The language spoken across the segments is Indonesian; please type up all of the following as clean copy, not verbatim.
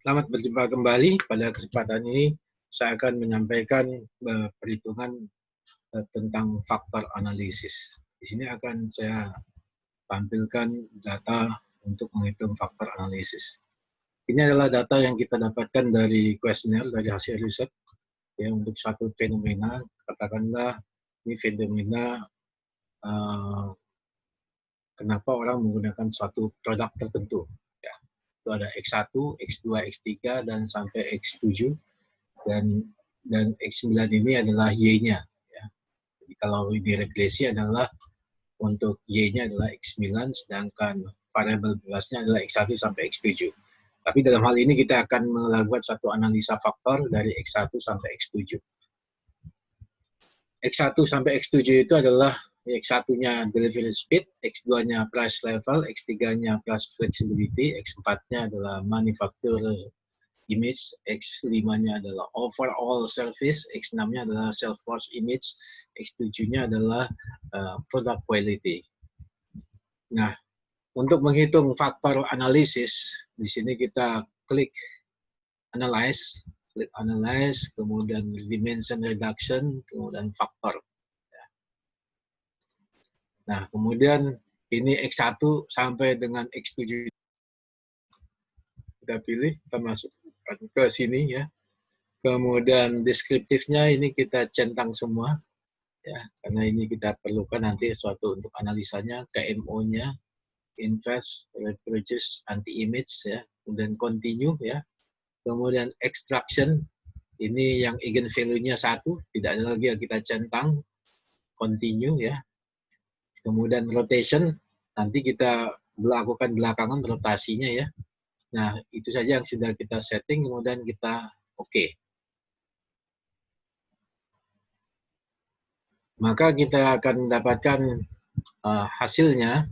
Selamat berjumpa kembali. Pada kesempatan ini saya akan menyampaikan perhitungan tentang faktor analisis. Di sini akan saya tampilkan data untuk menghitung faktor analisis. Ini adalah data yang kita dapatkan dari kuesioner, dari hasil riset ya, untuk satu fenomena. Katakanlah ini fenomena kenapa orang menggunakan suatu produk tertentu. Ya. Itu ada X1, X2, X3, dan sampai X7. Dan X9 ini adalah Y-nya. Ya. Jadi kalau di regresi adalah untuk Y-nya adalah X9, sedangkan variabel bebasnya adalah X1 sampai X7. Tapi dalam hal ini kita akan melakukan satu analisa faktor dari X1 sampai X7. X1 sampai X7 itu adalah X1-nya delivery speed, X2-nya price level, X3-nya price flexibility, X4-nya adalah manufacturer image, X5-nya adalah overall service, X6-nya adalah sales force image, X7-nya adalah product quality. Nah, untuk menghitung faktor analisis, di sini kita klik analyze, kemudian dimension reduction, kemudian faktor. Nah, kemudian ini X1 sampai dengan X7. Kita pilih, kita masukkan ke sini ya. Kemudian deskriptifnya ini kita centang semua ya, karena ini kita perlukan nanti suatu untuk analisanya, KMO-nya, inverse, reproduce, anti-image ya, kemudian continue ya. Kemudian extraction, ini yang eigenvalue-nya 1, tidak ada lagi yang kita centang, continue ya. Kemudian rotation, nanti kita lakukan belakangan rotasinya ya. Nah, itu saja yang sudah kita setting, kemudian kita oke. Maka kita akan mendapatkan hasilnya,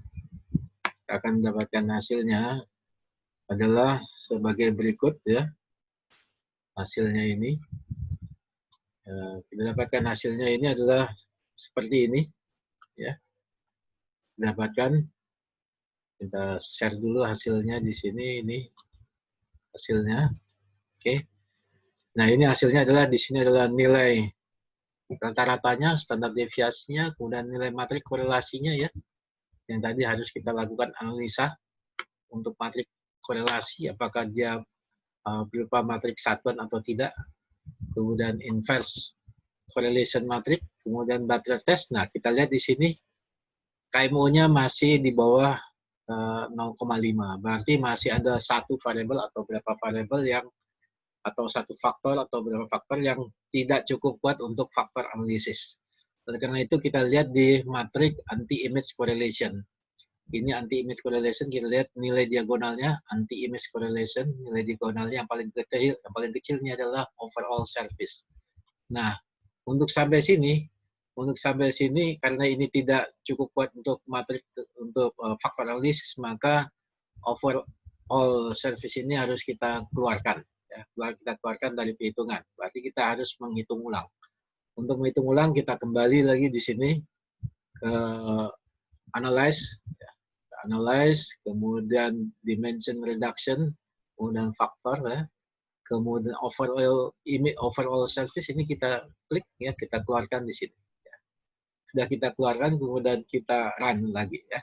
adalah sebagai berikut ya. Hasilnya ini, kita dapatkan hasilnya ini adalah seperti ini ya. Dapatkan, kita share dulu hasilnya di sini, ini hasilnya. Oke. Nah, ini hasilnya adalah di sini adalah nilai rata-ratanya, standar deviasinya, kemudian nilai matrik korelasinya ya. Yang tadi harus kita lakukan analisa untuk matrik korelasi, apakah dia berupa matrik satuan atau tidak. Kemudian inverse correlation matrik, kemudian Butler test. Nah, kita lihat di sini KMO-nya masih di bawah 0,5. Berarti masih ada satu variabel atau beberapa variabel yang, atau satu faktor atau beberapa faktor yang tidak cukup kuat untuk faktor analisis. Oleh karena itu kita lihat di matrik anti-image correlation. Ini anti-image correlation, kita lihat nilai diagonalnya anti-image correlation, nilai diagonalnya yang paling kecil ini adalah overall service. Nah, untuk sampai sini karena ini tidak cukup kuat untuk matrik untuk faktor analisis, maka overall service ini harus kita keluarkan ya, kita keluarkan dari perhitungan. Berarti kita harus menghitung ulang. Untuk menghitung ulang kita kembali lagi di sini ke analyze ya. Analyze, kemudian dimension reduction, kemudian faktor ya. Kemudian overall service ini kita klik ya, kita keluarkan di sini. Sudah kita keluarkan, kemudian kita run lagi ya.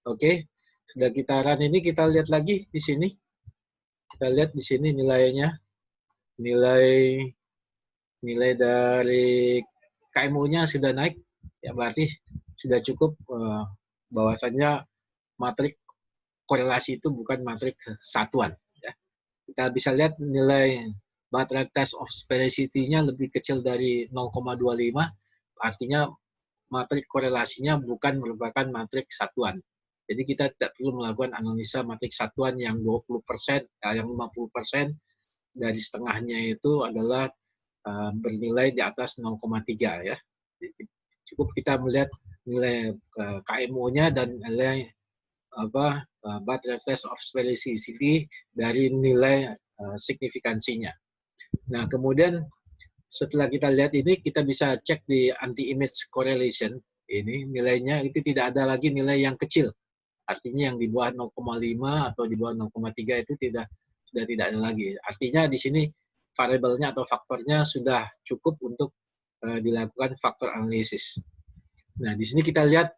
Oke, sudah kita run ini, kita lihat lagi di sini. Kita lihat di sini nilainya. Nilai dari KMO-nya sudah naik. Ya, berarti sudah cukup bahwasannya matrik korelasi itu bukan matrik satuan. Ya. Kita bisa lihat nilai Butler test of specificity-nya lebih kecil dari 0,25. Artinya matrik korelasinya bukan merupakan matrik satuan. Jadi kita tidak perlu melakukan analisa matrik satuan yang 20%, yang 50%, dari setengahnya itu adalah bernilai di atas 0,3 ya. Jadi, cukup kita melihat nilai KMO-nya dan nilai Butler test of specificity dari nilai signifikansinya. Nah, kemudian setelah kita lihat ini, kita bisa cek di anti-image correlation. Ini nilainya itu tidak ada lagi nilai yang kecil. Artinya yang di bawah 0,5 atau di bawah 0,3 itu sudah sudah tidak ada lagi. Artinya di sini variabelnya atau faktornya sudah cukup untuk dilakukan faktor analisis. Nah, di sini kita lihat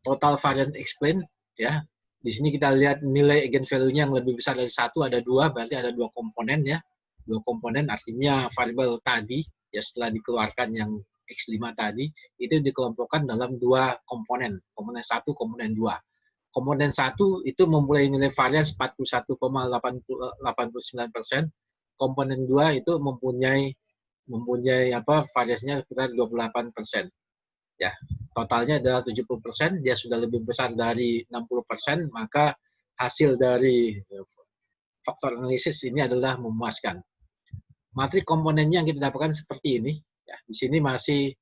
total variant explain, ya. Di sini kita lihat nilai eigenvalue-nya yang lebih besar dari 1, ada 2, berarti ada 2 komponen, ya. 2 komponen artinya variabel tadi, ya, setelah dikeluarkan yang X5 tadi, itu dikelompokkan dalam 2 komponen 1, komponen 2. Komponen 1 itu mempunyai nilai varians 41,89%, komponen 2 itu mempunyai variasinya sekitar 28%. Ya, totalnya adalah 70%, dia sudah lebih besar dari 60%, maka hasil dari faktor analisis ini adalah memuaskan. Matrik komponennya yang kita dapatkan seperti ini. Ya, di sini masih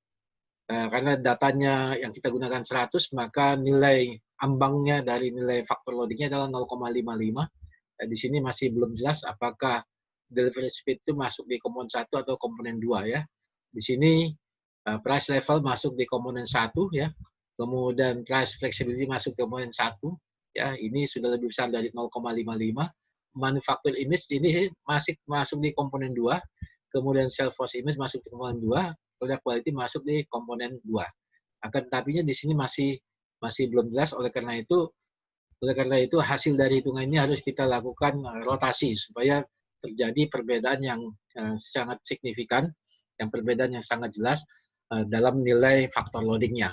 karena datanya yang kita gunakan 100, maka nilai ambangnya dari nilai faktor loadingnya adalah 0,55. Di sini masih belum jelas apakah delivery speed itu masuk di komponen 1 atau komponen 2, ya. Di sini price level masuk di komponen 1, ya. Kemudian price flexibility masuk di komponen 1, ya. Ini sudah lebih besar dari 0,55. Manufacture image ini masih masuk di komponen 2. Kemudian sell force image masuk di komponen 2. Product quality masuk di komponen 2. Akan tetapi di sini masih belum jelas, oleh karena itu hasil dari hitungan ini harus kita lakukan rotasi supaya terjadi perbedaan yang sangat signifikan, perbedaan yang sangat jelas dalam nilai faktor loadingnya.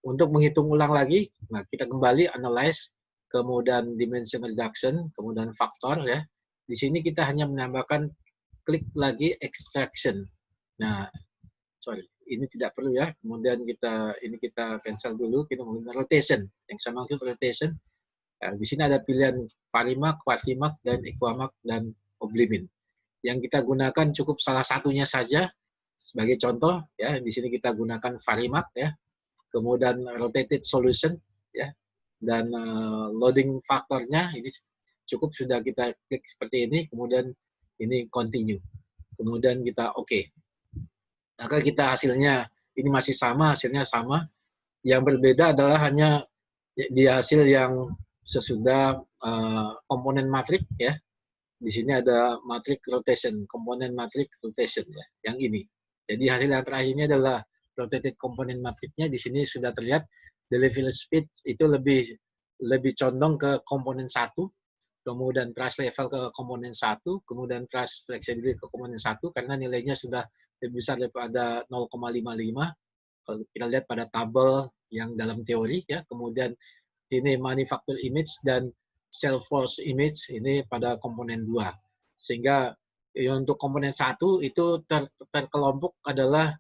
Untuk menghitung ulang lagi, nah kita kembali analyze, kemudian dimension reduction, kemudian faktor, ya. Di sini kita hanya menambahkan klik lagi extraction. Nah, ini tidak perlu, ya. Kemudian kita cancel dulu, kita menggunakan rotation. Yang saya maksud rotation, di sini ada pilihan Parimark, Quartimark, dan Equamark, dan Oblimin. Yang kita gunakan cukup salah satunya saja. Sebagai contoh, ya, di sini kita gunakan Parimark, ya. Kemudian rotated solution, ya, dan loading faktornya ini cukup sudah kita klik seperti ini. Kemudian ini continue. Kemudian kita oke. Maka kita hasilnya ini masih sama, hasilnya sama. Yang berbeda adalah hanya di hasil yang sesudah komponen matrik, ya. Di sini ada matrik rotation, komponen matrik rotation, ya, yang ini. Jadi hasil yang terakhir ini adalah rotated komponen matriknya. Di sini sudah terlihat delivery speed itu lebih condong ke komponen 1, kemudian price level ke komponen 1, kemudian price flexibility ke komponen 1, karena nilainya sudah lebih besar daripada 0,55. Kalau kita lihat pada tabel yang dalam teori, ya. Kemudian ini manufacture image dan sell force image ini pada komponen 2. Sehingga untuk komponen 1 itu terkelompok adalah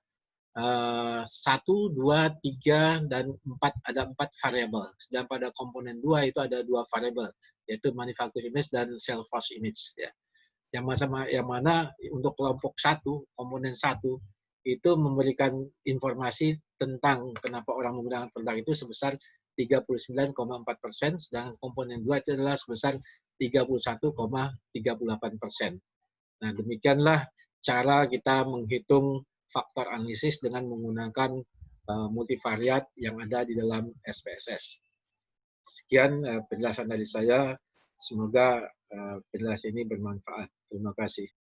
1, 2, 3, dan 4. Ada 4 variabel. Sedang pada komponen 2 itu ada 2 variabel, yaitu manufacture image dan sell force image, ya. Yang mana untuk kelompok 1, komponen 1, itu memberikan informasi tentang kenapa orang menggunakan produk itu sebesar 39,4%, sedangkan komponen 2 itu adalah sebesar 31,38%. Nah, demikianlah cara kita menghitung faktor analisis dengan menggunakan multivariat yang ada di dalam SPSS. Sekian penjelasan dari saya. Semoga penjelasan ini bermanfaat. Terima kasih.